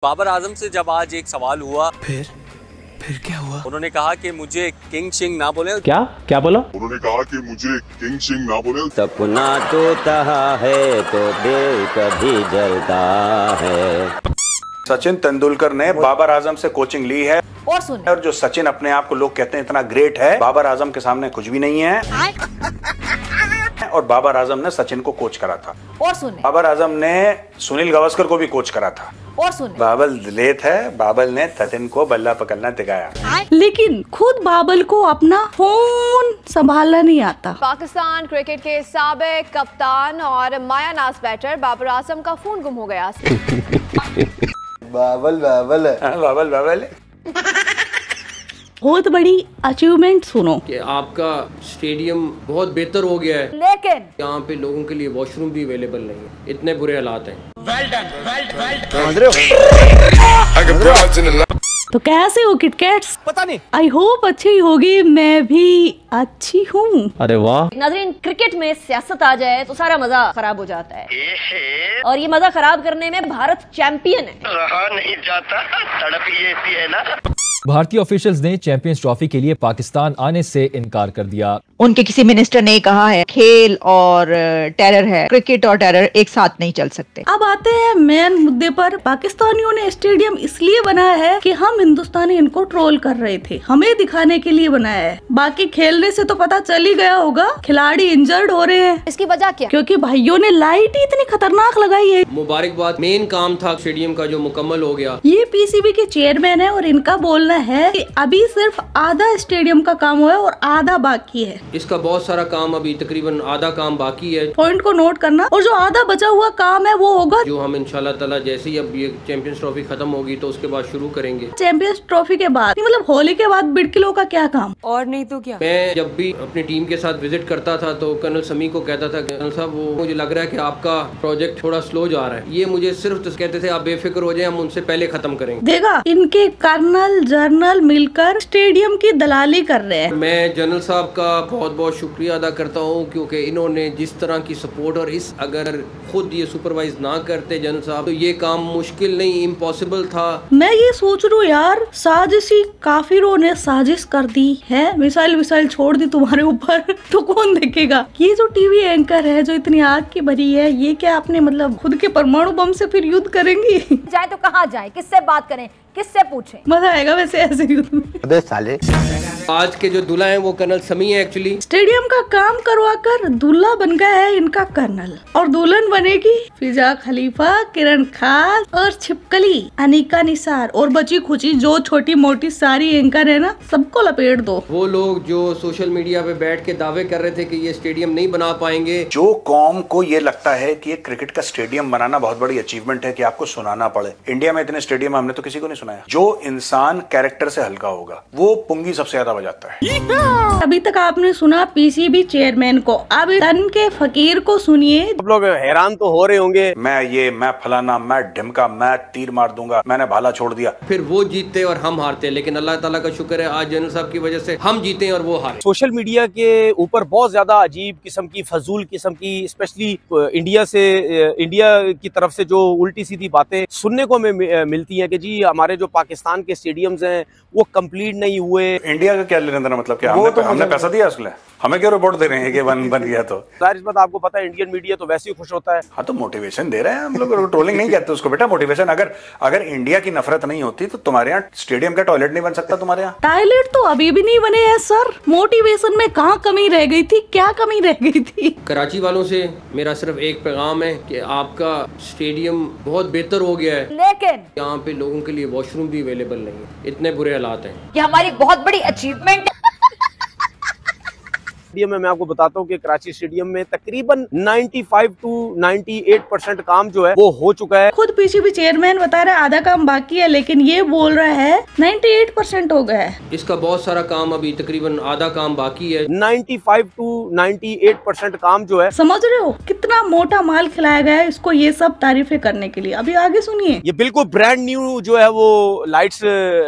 बाबर आजम से जब आज एक सवाल हुआ, फिर क्या हुआ? उन्होंने कहा कि मुझे किंग शिंग ना बोले। क्या बोला? उन्होंने कहा कि मुझे किंग शिंग ना बोले। सपना तो तहा है तो दिल कभी जलता है। सचिन तेंदुलकर ने बाबर आजम से कोचिंग ली है और जो सचिन अपने आप को लोग कहते हैं इतना ग्रेट है, बाबर आजम के सामने कुछ भी नहीं है। और बाबर आजम ने सचिन को कोच करा था। और सुने, बाबर आजम ने सुनील गावस्कर को भी कोच करा था। और सुने, बाबल दिलेत है, बाबल ने सचिन को बल्ला पकड़ना दिखाया। लेकिन खुद बाबर को अपना फोन संभालना नहीं आता। पाकिस्तान क्रिकेट के साबिक कप्तान और माया नाज बैटर बाबर आजम का फोन गुम हो गया। बाबल बहुत बड़ी अचीवमेंट सुनो कि आपका स्टेडियम बहुत बेहतर हो गया है, लेकिन यहाँ पे लोगों के लिए वॉशरूम भी अवेलेबल नहीं है, इतने बुरे हालात हैं। तो कैसे हो किटकैट्स? पता नहीं। आई होप अच्छी होगी, मैं भी अच्छी हूँ। अरे वाह। नाज़रीन, क्रिकेट में सियासत आ जाए तो सारा मजा खराब हो जाता है और ये मजा खराब करने में भारत चैंपियन है। रहा नहीं जाता, तड़प ही ऐसी है ना। भारतीय ऑफिशियल्स ने चैंपियंस ट्रॉफी के लिए पाकिस्तान आने से इनकार कर दिया। उनके किसी मिनिस्टर ने कहा है खेल और टेरर है, क्रिकेट और टेरर एक साथ नहीं चल सकते। अब आते हैं मेन मुद्दे पर। पाकिस्तानियों ने स्टेडियम इसलिए बनाया है कि हम हिंदुस्तानी इनको ट्रोल कर रहे थे, हमें दिखाने के लिए बनाया है। बाकी खेलने से तो पता चल ही गया होगा, खिलाड़ी इंजर्ड हो रहे हैं। इसकी वजह क्या? क्योंकि भाइयों ने लाइट ही इतनी खतरनाक लगाई है। मुबारकबाद, मेन काम था स्टेडियम का जो मुकम्मल हो गया। ये पीसीबी के चेयरमैन है और इनका बोलना है कि अभी सिर्फ आधा स्टेडियम का काम हुआ है और आधा बाकी है। इसका बहुत सारा काम अभी तकरीबन आधा काम बाकी है। पॉइंट को नोट करना। और जो आधा बचा हुआ काम है वो होगा जो हम इंशाल्लाह ताला जैसे ही अब ये चैंपियंस ट्रॉफी खत्म होगी तो उसके बाद शुरू करेंगे। चैंपियंस ट्रॉफी के बाद मतलब होली के बाद बिड़किलों का क्या काम? और नहीं तो क्या। मैं जब भी अपनी टीम के साथ विजिट करता था तो कर्नल समी को कहता था, कर्नल साहब वो मुझे लग रहा है कि आपका प्रोजेक्ट थोड़ा स्लो जा रहा है। ये मुझे सिर्फ कहते थे आप बेफिक्र हो जाए, हम उनसे पहले खत्म करेंगे। देखा, इनके कर्नल जर्नल मिलकर स्टेडियम की दलाली कर रहे हैं। मैं जनरल साहब का बहुत बहुत शुक्रिया अदा करता हूँ क्योंकि इन्होंने जिस तरह की सपोर्ट और इस अगर खुद ये सुपरवाइज ना करते जनरल साहब तो ये काम मुश्किल नहीं, इम्पॉसिबल था। मैं ये सोच रहा हूँ यार, साजिशी काफिरों ने साजिश कर दी है, मिसाइल छोड़ दी तुम्हारे ऊपर तो कौन देखेगा? ये जो टीवी एंकर है जो इतनी आग की भरी है, ये क्या अपने मतलब खुद के परमाणु बम से फिर युद्ध करेंगी? जाए तो कहाँ जाए, किससे बात करें, किससे पूछें? मजा आएगा वैसे ऐसे युद्ध में। अबे साले, आज के जो दूल्हा है वो कर्नल समी है। एक्चुअली स्टेडियम का काम करवा कर दूल्हा बन गया है इनका कर्नल और दुल्हन बनेगी फिजा खलीफा, किरण खान और छिपकली अनिका निसार और बची खुची जो छोटी मोटी सारी एंकर है ना, सबको लपेट दो। वो लोग जो सोशल मीडिया पे बैठ के दावे कर रहे थे कि ये स्टेडियम नहीं बना पाएंगे। जो कौम को ये लगता है कि ये क्रिकेट का स्टेडियम बनाना बहुत बड़ी अचीवमेंट है कि आपको सुनाना पड़े, इंडिया में इतने स्टेडियम हमने तो किसी को नहीं सुनाया। जो इंसान कैरेक्टर से हल्का होगा वो पुंगी सबसे ज्यादा बजाता है। अभी तक आपने सुना पीसीबी चेयरमैन को, अब तन के फकीर को सुनिए। आप लोग हैरान तो हो रहे होंगे, मैं फलाना, मैं ढिमका, मैं तीर मार दूंगा, मैंने भाला छोड़ दिया। फिर वो जीतते और हम हारते, लेकिन अल्लाह ताला का शुक्र है आज जनरल साहब की वजह से हम जीते और वो हारे। सोशल मीडिया के ऊपर बहुत ज्यादा अजीब किस्म की, फजूल किस्म की, स्पेशली इंडिया की तरफ से जो उल्टी सीधी बातें सुनने को हमें मिलती हैं कि जी हमारे जो पाकिस्तान के स्टेडियम्स हैं वो कंप्लीट नहीं हुए। इंडिया का क्या लेना देना, मतलब क्या हमने पैसा दिया उसके लिए? हमें क्यों रिपोर्ट दे रहे हैं कि बन गया? तो सारी इस बात आपको पता है, इंडियन मीडिया तो वैसे ही खुश होता है। हाँ, तो मोटिवेशन दे रहे हैं हम लोग, ट्रोलिंग नहीं कहते उसको बेटा, मोटिवेशन। अगर इंडिया की नफरत नहीं होती तो तुम्हारे यहाँ स्टेडियम का टॉयलेट नहीं बन सकता। तुम्हारे यहाँ टॉयलेट तो अभी भी नहीं बने हैं सर। मोटिवेशन में कहाँ कमी रह गई थी, क्या कमी रह गई थी? कराची वालों से मेरा सिर्फ एक पैगाम है कि आपका स्टेडियम बहुत बेहतर हो गया है, लेकिन यहाँ पे लोगों के लिए वॉशरूम भी अवेलेबल नहीं है, इतने बुरे हालात हैं। ये हमारी बहुत बड़ी अचीवमेंट है। स्टेडियम में मैं आपको बताता हूँ कि कराची स्टेडियम में तकरीबन 95 to 98% काम जो है वो हो चुका है। खुद पीसीबी चेयरमैन बता रहा है आधा काम बाकी है, लेकिन ये बोल रहा है 98% हो गया है। इसका बहुत सारा काम अभी तकरीबन आधा काम बाकी है। 95 to 98% काम जो है, समझ रहे हो कितना मोटा माल खिलाया गया है इसको ये सब तारीफें करने के लिए। अभी आगे सुनिए। ये बिल्कुल ब्रांड न्यू जो है वो लाइट्स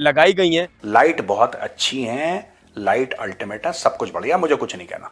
लगाई गई हैं। लाइट बहुत अच्छी हैं, लाइट अल्टीमेट है, सब कुछ बढ़िया, मुझे कुछ नहीं कहना।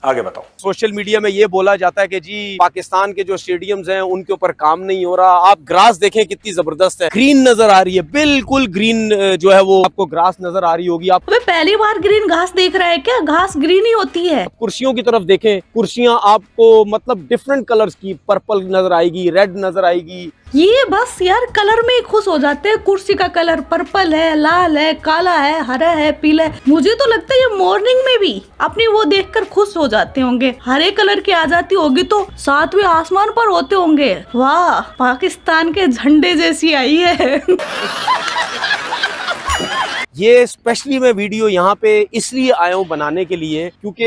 आगे बताओ। सोशल मीडिया में ये बोला जाता है कि जी पाकिस्तान के जो स्टेडियम्स हैं उनके ऊपर काम नहीं हो रहा। आप ग्रास देखें कितनी जबरदस्त है, ग्रीन नजर आ रही है, बिल्कुल ग्रीन जो है वो आपको ग्रास नजर आ रही होगी। आप पहली बार ग्रीन घास देख रहा है क्या? घास ग्रीन ही होती है। कुर्सियों की तरफ देखें, कुर्सियां आपको मतलब डिफरेंट कलर्स की, पर्पल नजर आएगी, रेड नजर आएगी। ये बस यार कलर में ही खुश हो जाते हैं। कुर्सी का कलर पर्पल है, लाल है, काला है, हरा है, पीला है। मुझे तो लगता है ये मॉर्निंग में भी अपनी वो देखकर खुश हो जाते होंगे। हरे कलर की आ जाती होगी तो सातवें आसमान पर होते होंगे। वाह, पाकिस्तान के झंडे जैसी आई है। ये स्पेशली मैं वीडियो यहाँ पे इसलिए आया हूँ बनाने के लिए क्योंकि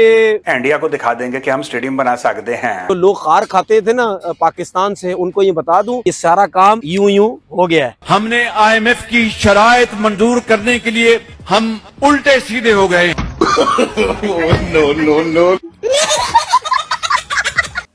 इंडिया को दिखा देंगे कि हम स्टेडियम बना सकते हैं। तो लोग खार खाते थे ना पाकिस्तान से, उनको ये बता दूं ये सारा काम यूं हो गया है। हमने IMF की शराइत मंजूर करने के लिए हम उल्टे सीधे हो गए। नो।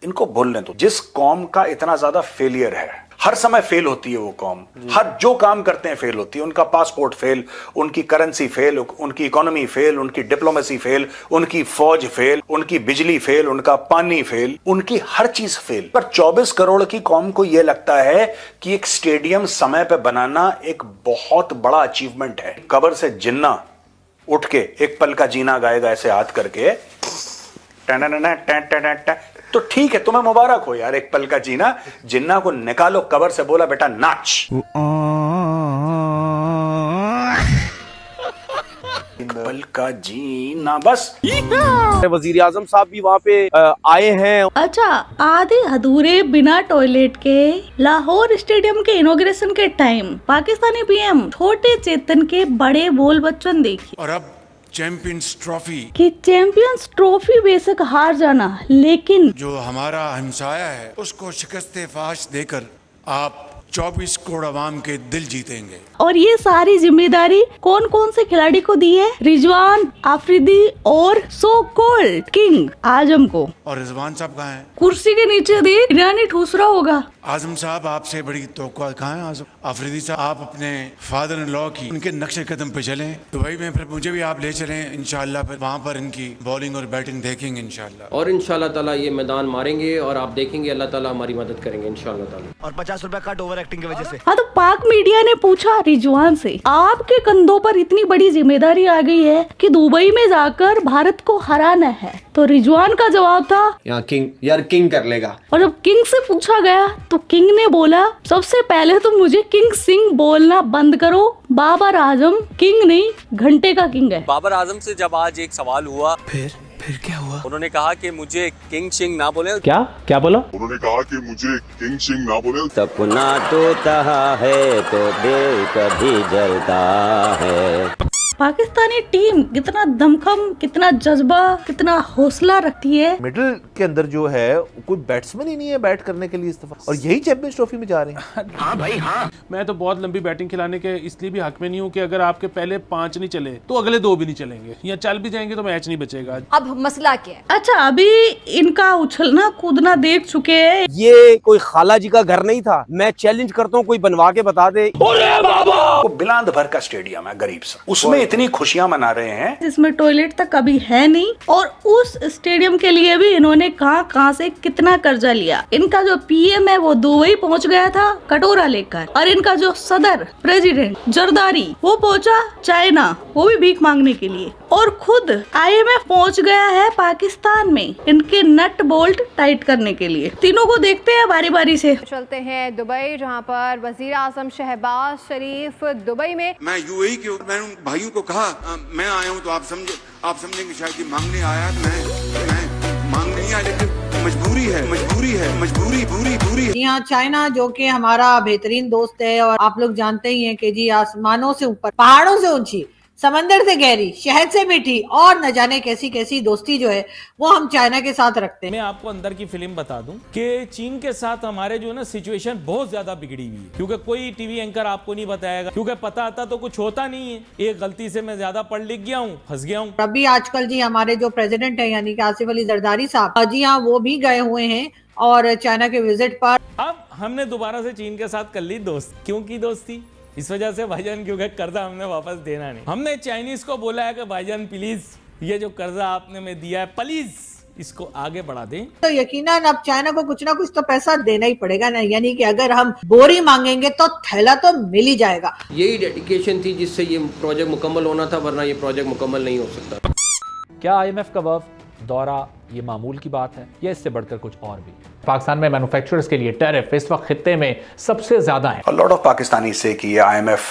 इनको बोलने दो। जिस कौम का इतना ज्यादा फेलियर है, हर समय फेल होती है वो कौम, हर जो काम करते हैं फेल होती है। उनका पासपोर्ट फेल, उनकी करेंसी फेल, उनकी इकोनॉमी फेल, उनकी डिप्लोमेसी फेल, उनकी फौज फेल, उनकी बिजली फेल, उनका पानी फेल, उनकी हर चीज फेल। पर 24 करोड़ की कौम को यह लगता है कि एक स्टेडियम समय पे बनाना एक बहुत बड़ा अचीवमेंट है। कब्र से जिन्ना उठ के एक पल का जीना गाएगा ऐसे हाथ करके, तो ठीक है, तुम्हें मुबारक हो यार, एक पल का जीना। जिन्ना को निकालो कब्र से, बोला बेटा नाच। एक पल का जीना बस। वजीर आजम साहब भी वहाँ पे आए हैं। अच्छा, आधे अधूरे बिना टॉयलेट के लाहौर स्टेडियम के इनॉग्रेशन के टाइम पाकिस्तानी PM छोटे चेतन के बड़े बोल बच्चन देखिए। और अब चैंपियंस ट्रॉफी कि चैंपियंस ट्रॉफी बेशक हार जाना, लेकिन जो हमारा हमसाया है उसको शिकस्त फाश देकर आप 24 करोड़ आवाम के दिल जीतेंगे। और ये सारी जिम्मेदारी कौन कौन से खिलाड़ी को दी है? रिजवान, आफरीदी और सो कॉल्ड किंग आजम को। और रिजवान साहब कहाँ हैं? कुर्सी के नीचे देख, ईरानी ठूस रहा होगा। आजम साहब आपसे बड़ी तवक्कुआ कहाँ है? आजम आफरीदी साहब, आप अपने फादर इन लॉ की उनके नक्शे कदम पे चलें दुबई में, फिर मुझे भी आप ले चलें इंशाल्लाह। फिर वहाँ पर इनकी बॉलिंग और बैटिंग देखेंगे इंशाल्लाह। और इंशाल्लाह ताला ये मैदान मारेंगे और आप देखेंगे अल्लाह ताला हमारी मदद करेंगे इंशाल्लाह ताला। और 50 रुपए कट ओवर एक्टिंग की वजह से। हाँ, तो पाक मीडिया ने पूछा रिजवान से, आपके कंधों पर इतनी बड़ी जिम्मेदारी आ गई है कि दुबई में जाकर भारत को हराना है। तो रिजवान का जवाब था, यहाँ किंग कर लेगा। और जब किंग से पूछा गया तो किंग ने बोला, सबसे पहले तो मुझे किंग सिंह बोलना बंद करो। बाबर आजम किंग नहीं, घंटे का किंग है। बाबर आजम से जब आज एक सवाल हुआ, फिर क्या हुआ? उन्होंने कहा कि मुझे किंग सिंह ना बोले। क्या बोला? उन्होंने कहा कि मुझे किंग सिंह ना बोले। सपना टूटा है तो दिल कभी जलता है। पाकिस्तानी टीम कितना दमखम, कितना जज्बा, कितना हौसला रखती है। मिडिल के अंदर जो है कोई बैट्समैन ही नहीं है बैट करने के लिए इस दफा, और यही चैंपियंस ट्रॉफी में जा रहे हैं। हाँ भाई हाँ, मैं तो बहुत लंबी बैटिंग खिलाने के इसलिए भी हक में नहीं हूँ कि अगर आपके पहले 5 नहीं चले तो अगले 2 भी नहीं चलेंगे, या चल भी जाएंगे तो मैच नहीं बचेगा। अब मसला क्या है? अच्छा, अभी इनका उछलना कूदना देख चुके हैं। ये कोई खाला जी का घर नहीं था। मैं चैलेंज करता हूँ, कोई बनवा के बता दे। वो बिलांद भर का स्टेडियम है गरीब सा, उसमें इतनी खुशियां मना रहे हैं जिसमें टॉयलेट तक कभी है नहीं। और उस स्टेडियम के लिए भी इन्होंने कहां से कितना कर्जा लिया। इनका जो PM है वो दुबई पहुंच गया था कटोरा लेकर, और इनका जो सदर प्रेसिडेंट जरदारी वो पहुंचा चाइना, वो भी भीख मांगने के लिए। और खुद IMF पहुंच गया है पाकिस्तान में इनके नट बोल्ट टाइट करने के लिए। तीनों को देखते हैं बारी बारी से। चलते हैं दुबई, जहां पर वजीर आजम शहबाज शरीफ दुबई में। मैं UAE के मैंने उन भाइयों को कहा मैं आया हूं तो आप समझेंगे शायद कि मांगने आया। मैं मांग नहीं आया, लेकिन मजबूरी है। जी हाँ, चाइना जो कि हमारा बेहतरीन दोस्त है, और आप लोग जानते ही हैं कि जी आसमानों से ऊपर, पहाड़ों से ऊंची, समंदर से गहरी, शहद से मीठी, और न जाने कैसी कैसी दोस्ती जो है वो हम चाइना के साथ रखते हैं। मैं आपको अंदर की फिल्म बता दूं कि चीन के साथ हमारे जो है ना सिचुएशन बहुत ज्यादा बिगड़ी हुई है, क्योंकि कोई टीवी एंकर आपको नहीं बताएगा, क्योंकि पता आता तो कुछ होता नहीं है। एक गलती से मैं ज्यादा पढ़ लिख गया हूँ, फंस गया हूँ। अभी आजकल जी हमारे जो प्रेसिडेंट है यानी कि आसिफ अली जरदारी साहब, जी हाँ, वो भी गए हुए हैं और चाइना के विजिट पर। अब हमने दोबारा से चीन के साथ कर ली दोस्त। क्यों की दोस्ती? इस वजह से भाईजान, क्योंकि कर्जा हमने वापस देना नहीं। हमने चाइनीज को बोला है कि भाईजान प्लीज ये जो कर्जा आपने में दिया है प्लीज इसको आगे बढ़ा दें। तो यकीनन अब चाइना को कुछ ना कुछ तो पैसा देना ही पड़ेगा ना, यानी कि अगर हम बोरी मांगेंगे तो थैला तो मिल ही जाएगा। यही डेडिकेशन थी जिससे ये प्रोजेक्ट मुकम्मल होना था, वरना ये प्रोजेक्ट मुकम्मल नहीं हो सकता। क्या IMF का वफ़द दौरा ये मामूल की बात है या इससे बढ़कर कुछ और भी? पाकिस्तान में मैन्युफैक्चरर्स के लिए टैरिफ इस वक्त खित्ते में सबसे ज्यादा है। A lot of पाकिस्तानी से कि IMF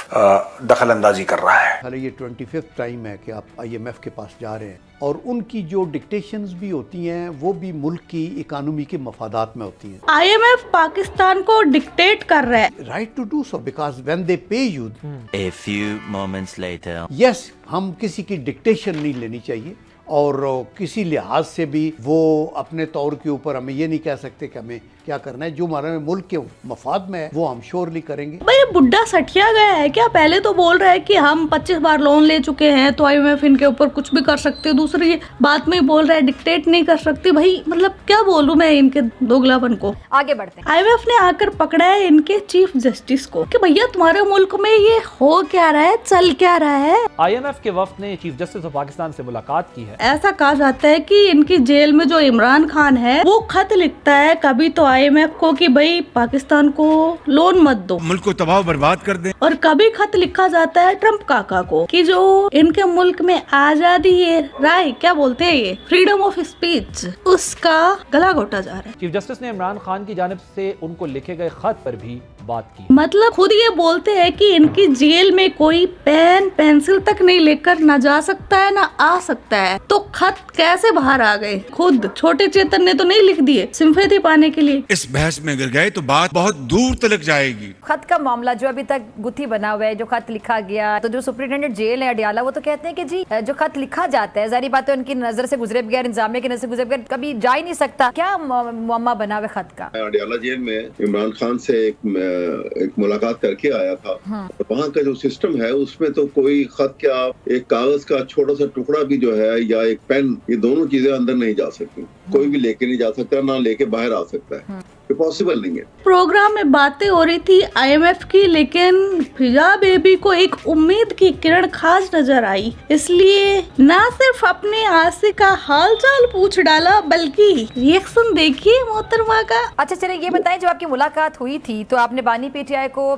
दखल अंदाजी कर रहा है। हालांकि ये 25th टाइम है कि आप IMF के पास जा रहे हैं और उनकी जो डिक्टेशंस भी होती हैं वो भी मुल्क की इकानमी के मफादात में होती हैं। IMF पाकिस्तान को डिक्टेट कर रहा है। Right to do so because when they pay you. A few moments later. Yes, हम किसी की डिक्टेशन नहीं लेनी चाहिए और किसी लिहाज से भी वो अपने तौर के ऊपर हमें ये नहीं कह सकते कि हमें क्या करना है। जो हमारे मुल्क के मफाद में है वो हम श्योरली करेंगे। भाई बुड्ढा सठिया गया है क्या? पहले तो बोल रहा है कि हम 25 बार लोन ले चुके हैं तो IMF इनके ऊपर कुछ भी कर सकते है, दूसरी बात में बोल रहा है डिक्टेट नहीं कर सकती। भाई मतलब क्या बोलूं मैं इनके दोगलापन को। आगे बढ़ते हैं। IMF ने आकर पकड़ा है इनके चीफ जस्टिस को कि भैया तुम्हारे मुल्क में ये हो क्या रहा है, चल क्या रहा है। IMF के वफ्द ने चीफ जस्टिस ऑफ पाकिस्तान से मुलाकात की है। ऐसा कहा जाता है कि इनकी जेल में जो इमरान खान है वो खत लिखता है कभी तो IMF को कि भाई पाकिस्तान को लोन मत दो, मुल्क को तबाह बर्बाद कर दे, और कभी खत लिखा जाता है ट्रम्प काका को कि जो इनके मुल्क में आजादी है राय क्या बोलते हैं ये फ्रीडम ऑफ स्पीच, उसका गला घोटा जा रहा है। चीफ जस्टिस ने इमरान खान की जानिब से उनको लिखे गए खत पर भी बात की। मतलब खुद ये बोलते हैं कि इनकी जेल में कोई पेन पेंसिल तक नहीं लेकर न जा सकता है न आ सकता है, तो खत कैसे बाहर आ गए? खुद छोटे चेतन ने तो नहीं लिख दिए सिंपैथी पाने के लिए। इस बहस में अगर गए तो बात बहुत दूर तक जाएगी। खत का मामला जो अभी तक गुत्थी बना हुआ है, जो खत लिखा गया, तो जो सुप्रिंटेंडेंट जेल है अडियाला वो तो कहते हैं कि जी जो खत लिखा जाता है जारी बात है उनकी नजर से गुजरे बगैर, इंतजामिया की नजर से गुजरे बगैर कभी जा ही नहीं सकता। क्या मुअम्मा बना हुआ खत का? अडियाला जेल में इमरान खान से एक मुलाकात करके आया था। और वहाँ का जो सिस्टम है उसमें तो कोई खत क्या एक कागज का छोटा सा टुकड़ा भी जो है या एक पेन, ये दोनों चीजें अंदर नहीं जा सकती। कोई भी लेके नहीं जा सकता, ना लेके बाहर आ सकता है, ये पॉसिबल नहीं है। प्रोग्राम में बातें हो रही थी IMF की, लेकिन फिजा बेबी को एक उम्मीद की किरण खास नजर आई, इसलिए ना सिर्फ अपने आसिक का हाल चाल पूछ डाला बल्कि रिएक्शन देखिए मोहतरमा का। अच्छा चलिए ये बताएं, जब आपकी मुलाकात हुई थी तो आपने बानी PTI को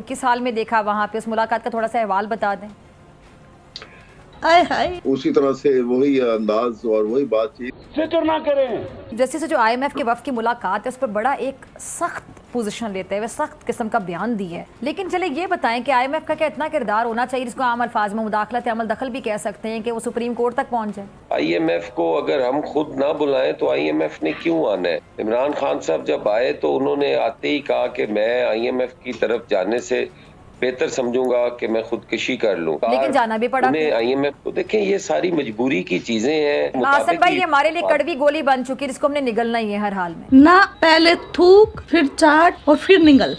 किस हाल में देखा वहाँ पे? उस मुलाकात का थोड़ा सा अहवाल बता दें। उसी तरह से वही अंदाज और वही बातचीत। फिक्र ना करें। जैसे से जो IMF के वफ़द की मुलाकात है उस पर बड़ा एक सख्त पोजीशन लेते हैं, वे सख्त किस्म का बयान दी है। लेकिन चले ये बताएं कि IMF का क्या इतना किरदार होना चाहिए जिसको आम अल्फाज में मुदाखलत अमल दखल भी कह सकते हैं कि वो सुप्रीम कोर्ट तक पहुंच जाए? IMF को अगर हम खुद ना बुलाएं तो IMF ने क्यों आना है? इमरान खान साहब जब आए तो उन्होंने आते ही कहा कि मैं IMF की तरफ जाने से बेहतर समझूंगा कि मैं खुदकशी कर लूं, लेकिन जाना भी पड़ा। IMF तो देखें ये सारी मजबूरी की चीजें हैं। आसन भाई ये हमारे लिए कड़वी गोली बन चुकी है जिसको हमने निगलना ही है हर हाल में ना, पहले थूक फिर चाट और फिर निगल।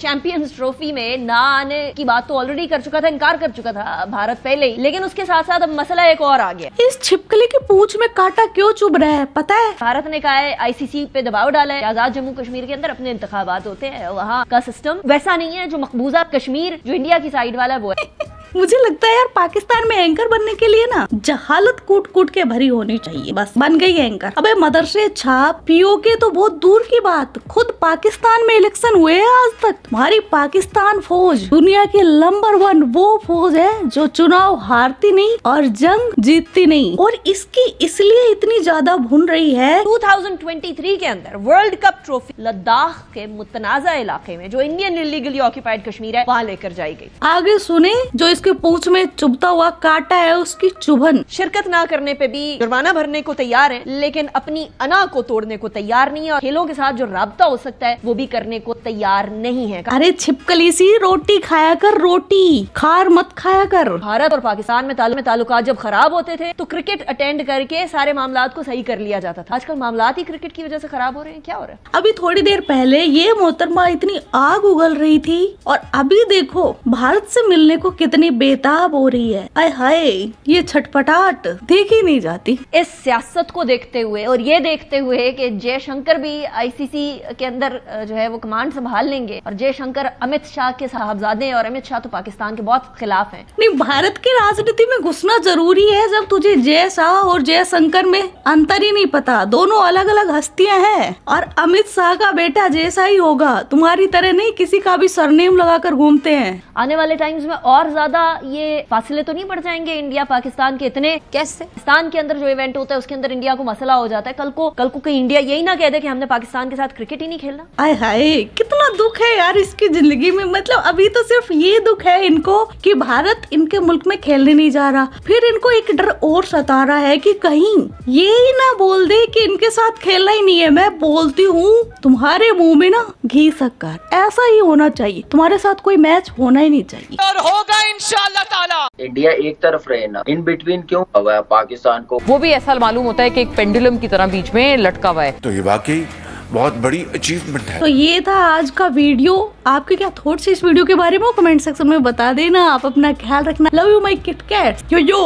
चैंपियंस ट्रॉफी में ना आने की बात तो ऑलरेडी कर चुका था, इनकार कर चुका था भारत पहले ही, लेकिन उसके साथ साथ अब मसला एक और आ गया। इस छिपकली की पूंछ में कांटा क्यों चुभ रहा है पता है? भारत ने कहा है ICC पे दबाव डाला है, आजाद जम्मू कश्मीर के अंदर अपने इंतखाबात होते हैं, वहाँ का सिस्टम वैसा नहीं है जो मकबूजा कश्मीर जो इंडिया की साइड वाला वो है। मुझे लगता है यार पाकिस्तान में एंकर बनने के लिए ना जहालत कूट कूट के भरी होनी चाहिए, बस बन गई एंकर। अबे मदरसे छाप POK तो बहुत दूर की बात, खुद पाकिस्तान में इलेक्शन हुए हैं आज तक। तुम्हारी पाकिस्तान फौज दुनिया की नंबर 1 वो फौज है जो चुनाव हारती नहीं और जंग जीतती नहीं, और इसकी इसलिए इतनी ज्यादा भून रही है। 2023 के अंदर वर्ल्ड कप ट्रॉफी लद्दाख के मुतनाज़ा इलाके में जो इंडियन इलीगली ऑक्यूपाइड कश्मीर है वहाँ लेकर जाई गई। आगे सुने, जो इसके पूंछ में चुभता हुआ कांटा है उसकी चुभन। शिरकत ना करने पे भी जुर्माना भरने को तैयार है, लेकिन अपनी अना को तोड़ने को तैयार नहीं है, और खेलों के साथ जो राब्ता हो सकता है वो भी करने को तैयार नहीं है। अरे छिपकली सी रोटी खाया कर, रोटी खार मत खाया कर। भारत और पाकिस्तान में ताल्लुकात जब खराब होते थे तो क्रिकेट अटेंड करके सारे मामलात को सही कर लिया जाता था। आजकल मामलात ही क्रिकेट की वजह से खराब हो रहे हैं। क्या हो रहा है? अभी थोड़ी देर पहले ये मोहतरमा इतनी आग उगल रही थी और अभी देखो भारत से मिलने को कितनी इतनी बेताब हो रही है, आय हाय, ये छटपटाहट देखी नहीं जाती। इस सियासत को देखते हुए और ये देखते हुए कि जयशंकर भी आईसीसी के अंदर जो है वो कमांड संभाल लेंगे, और जयशंकर अमित शाह के साहबजादे, और अमित शाह तो पाकिस्तान के बहुत खिलाफ हैं। नहीं, भारत की राजनीति में घुसना जरूरी है जब तुझे जय शाह और जयशंकर में अंतर ही नहीं पता। दोनों अलग अलग हस्तियां हैं, और अमित शाह का बेटा जैसा ही होगा, तुम्हारी तरह नहीं किसी का भी सरनेम लगाकर घूमते हैं। आने वाले टाइम्स में और ज्यादा ये फासले तो नहीं बढ़ जाएंगे इंडिया पाकिस्तान के इतने? कैसे पाकिस्तान के अंदर जो इवेंट होता है उसके अंदर इंडिया को मसला हो जाता है, कल को कहीं इंडिया यही ना कह दे कि हमने पाकिस्तान के साथ क्रिकेट ही नहीं खेलना। आय हाय, कितना दुख है यार इसकी जिंदगी में। मतलब अभी तो सिर्फ ये दुख है इनको कि भारत इनके मुल्क में खेलने नहीं जा रहा, फिर इनको एक डर और सता रहा है कि कहीं ये ही ना बोल दे कि इनके साथ खेलना ही नहीं है। मैं बोलती हूँ तुम्हारे मुंह में ना घी शक्कर, ऐसा ही होना चाहिए, तुम्हारे साथ कोई मैच होना ही नहीं चाहिए। और होगा इंशाअल्लाह ताला। इंडिया एक तरफ रहे ना, इन बिटवीन क्यों हुआ है पाकिस्तान को? वो भी ऐसा मालूम होता है कि एक पेंडुलम की तरह बीच में लटका हुआ है। तो ये वाकई बहुत बड़ी अचीवमेंट है। तो ये था आज का वीडियो। आपके क्या थॉट्स इस वीडियो के बारे में कमेंट सेक्शन में बता देना। आप अपना ख्याल रखना। Love you my kit cats. Yo yo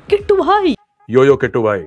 Kittu भाई। यो यो किट्टू भाई।